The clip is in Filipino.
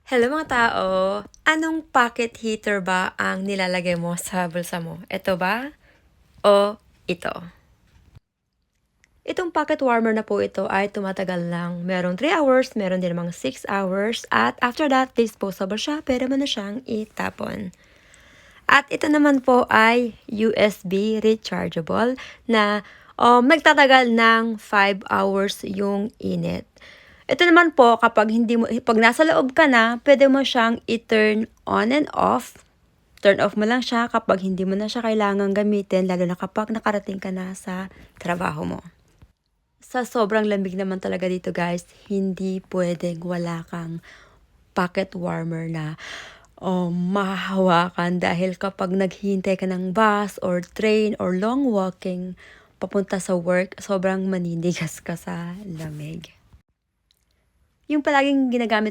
Hello mga tao! Anong pocket heater ba ang nilalagay mo sa bulsa mo? Ito ba o ito? Itong pocket warmer na po ito ay tumatagal lang. Merong 3 hours, meron din namang 6 hours at after that, disposable siya, pwede mo na siyang itapon. At ito naman po ay USB rechargeable na nagtatagal ng 5 hours yung init. Ito naman po kapag pag nasa loob ka na, pwede mo siyang i-turn on and off. Turn off mo lang siya kapag hindi mo na siya kailangang gamitin, lalo na kapag nakarating ka na sa trabaho mo. Sa sobrang lamig naman talaga dito guys, hindi pwedeng wala kang pocket warmer na mahahawakan dahil kapag naghihintay ka ng bus or train or long walking papunta sa work, sobrang maninigas ka sa lamig. Yung palaging ginagamit